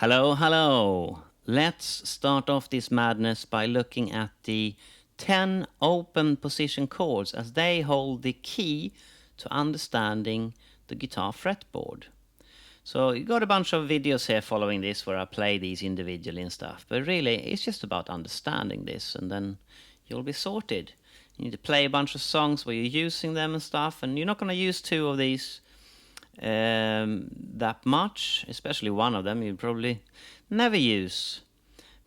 Hello, hello. Let's start off this madness by looking at the 10 open position chords as they hold the key to understanding the guitar fretboard. So you got a bunch of videos here following this where I play these individually and stuff, but really it's just about understanding this and then you'll be sorted. You need to play a bunch of songs where you're using them and stuff, and you're not going to use two of these that much, especially one of them you probably never use,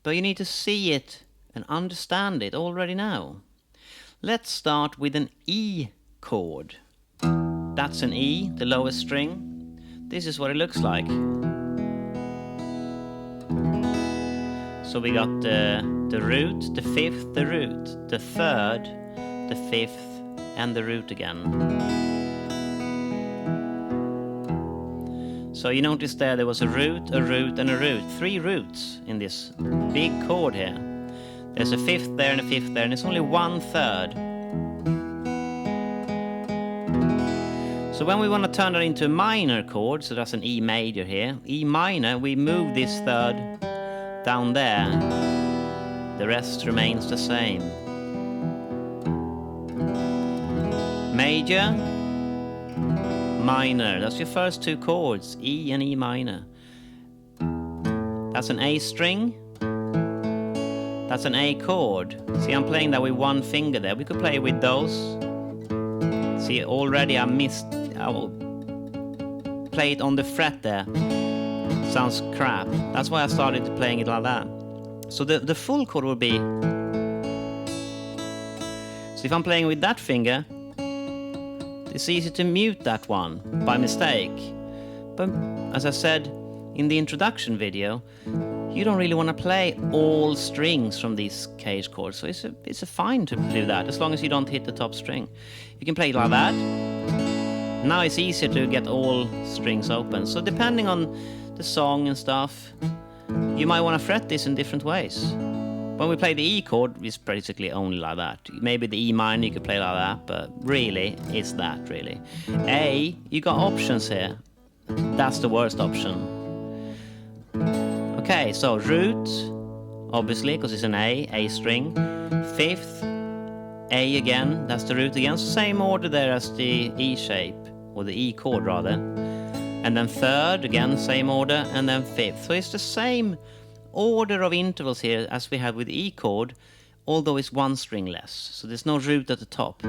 but you need to see it and understand it already now. Let's start with an E chord. That's an E, the lowest string. This is what it looks like. So we got the root, the fifth, the root, the third, the fifth, and the root again. So you notice there was a root, and a root. 3 roots in this big chord here. There's a fifth there and a fifth there, and it's only 1/3. So when we want to turn that into a minor chord, so that's an E major here, E minor, we move this third down there. The rest remains the same. Major, minor, that's your first 2 chords, E and E minor. That's an A string. That's an A chord. See, I'm playing that with 1 finger there. We could play with those. See, already I will play it on the fret there. Sounds crap. That's why I started playing it like that. So the full chord would be... So if I'm playing with that finger, it's easy to mute that one by mistake. But as I said in the introduction video, you don't really want to play all strings from these cage chords. So it's fine to do that as long as you don't hit the top string. You can play it like that. Now it's easier to get all strings open. So depending on the song and stuff, you might want to fret this in different ways. When we play the E chord, it's basically only like that. Maybe the E minor you could play like that, but really, it's that, really. A, you got options here. That's the worst option. Okay, so root, obviously, because it's an A string. Fifth, A again, that's the root again. So same order there as the E shape, or the E chord rather. And then third, again, same order, and then fifth. So it's the same order of intervals here as we had with the E chord, although it's 1 string less. So there's no root at the top.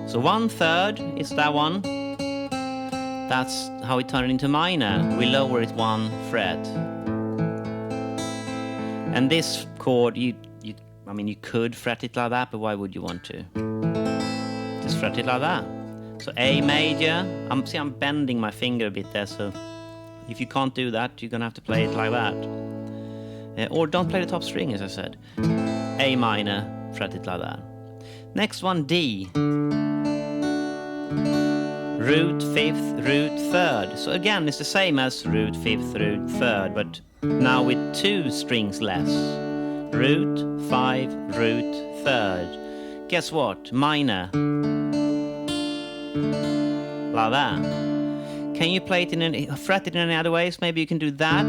So 1/3 is that one. That's how we turn it into minor. We lower it 1 fret. And this chord, I mean, you could fret it like that, but why would you want to? Just fret it like that. So A major, I'm bending my finger a bit there, so if you can't do that, you're gonna have to play it like that. Or don't play the top string, as I said. A minor, fret it like that. Next one, D. Root, fifth, root, third. So again, it's the same as root, fifth, root, third, but now with 2 strings less. Root, 5, root, third. Guess what? Minor. Like that. Can you play it fret it in any other ways? Maybe you can do that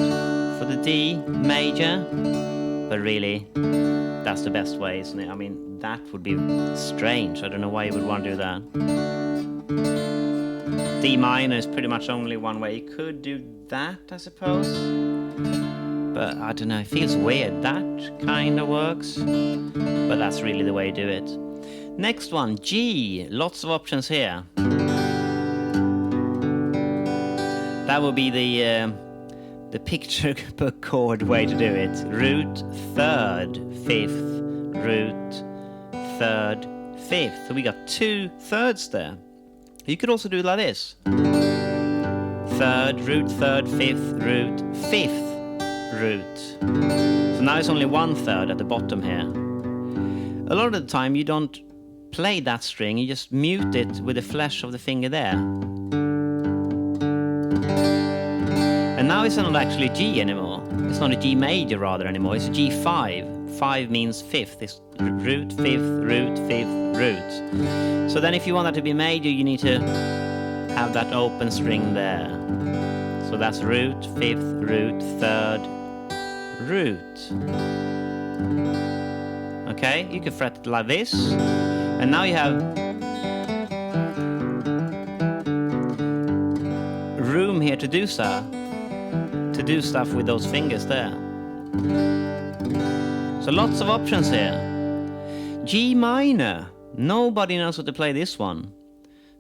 for the D major, but really that's the best way, isn't it? I mean, that would be strange. I don't know why you would want to do that. D minor is pretty much only one way. You could do that, I suppose, but I don't know, it feels weird. That kind of works, but that's really the way you do it. Next one, G. Lots of options here. That would be the picture book chord way to do it. Root, third, fifth, root, third, fifth. So we got 2 thirds there. You could also do it like this. Third, root, third, fifth, root, fifth, root. So now it's only 1/3 at the bottom here. A lot of the time you don't play that string, you just mute it with the flesh of the finger there. And now it's not actually G anymore. It's not a G major rather anymore, it's a G5. 5 means fifth. It's root, fifth, root, fifth, root. So then if you want that to be major, you need to have that open string there. So that's root, 5th, root, 3rd, root. Okay, you can fret it like this. And now you have room here to do stuff with those fingers there. So lots of options here. G minor. Nobody knows how to play this one.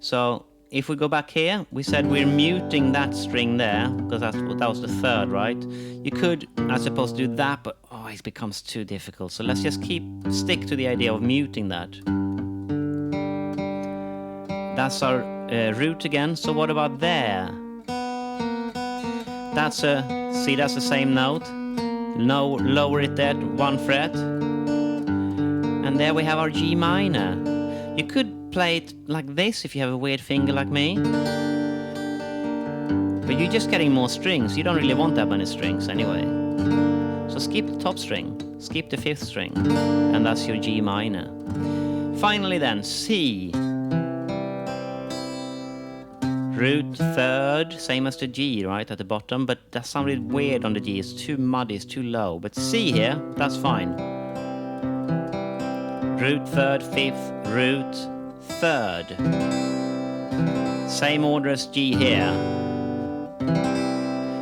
So if we go back here, we said we're muting that string there, because that was the 3rd, right? You could, I suppose, do that, but it becomes too difficult. So let's just stick to the idea of muting that. That's our root again. So what about there? That's the same note. Lower it there 1 fret. And there we have our G minor. You could play it like this if you have a weird finger like me. But you're just getting more strings. You don't really want that many strings anyway. So skip the top string, skip the 5th string, and that's your G minor. Finally then, C. Root 3rd, same as the G, right, at the bottom, but that sounded weird on the G. It's too muddy, it's too low. But C here, that's fine. Root 3rd, 5th, root 3rd. Same order as G here.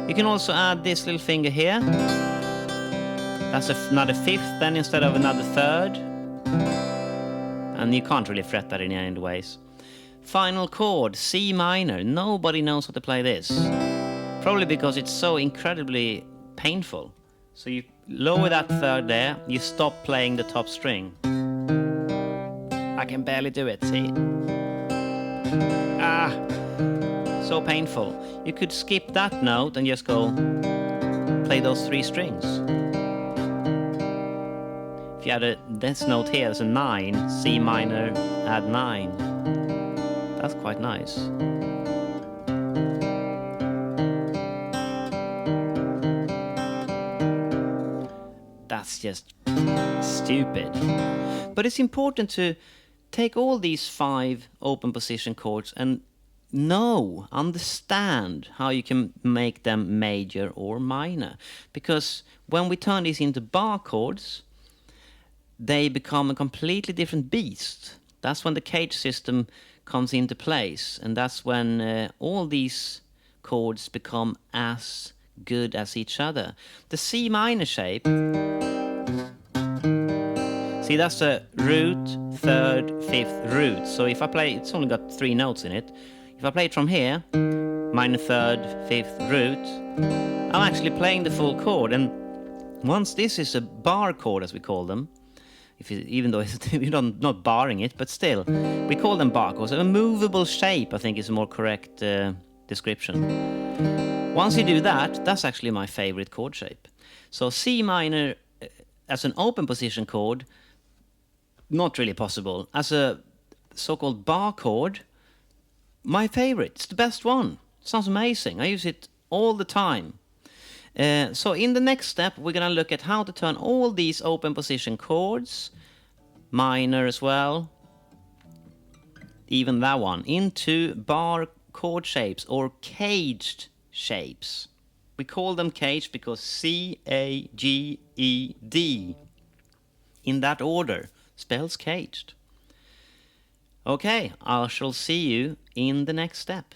You can also add this little finger here. That's another 5th then instead of another 3rd. And you can't really fret that in any ways. Final chord, C minor. Nobody knows how to play this. Probably because it's so incredibly painful. So you lower that 3rd there, you stop playing the top string. I can barely do it, see? So painful. You could skip that note and just go play those 3 strings. If you had this note here as a 9, C minor, add 9. That's quite nice. That's just stupid. But it's important to take all these 5 open position chords and understand how you can make them major or minor. Because when we turn these into bar chords, they become a completely different beast. That's when the cage system comes into place, and that's when all these chords become as good as each other. The C minor shape, see, that's a root, 3rd, 5th, root. So if I play, it's only got 3 notes in it. If I play it from here, minor 3rd, 5th, root, I'm actually playing the full chord. And once this is a bar chord, as we call them, even though you're not barring it, but still, we call them bar chords. A movable shape, I think, is a more correct description. Once you do that, that's actually my favorite chord shape. So C minor as an open position chord, not really possible. As a so-called bar chord, my favorite. It's the best one. It sounds amazing. I use it all the time. So in the next step, we're going to look at how to turn all these open position chords, minor as well, even that one, into bar chord shapes or caged shapes. We call them caged because C-A-G-E-D, in that order, spells caged. Okay, I shall see you in the next step.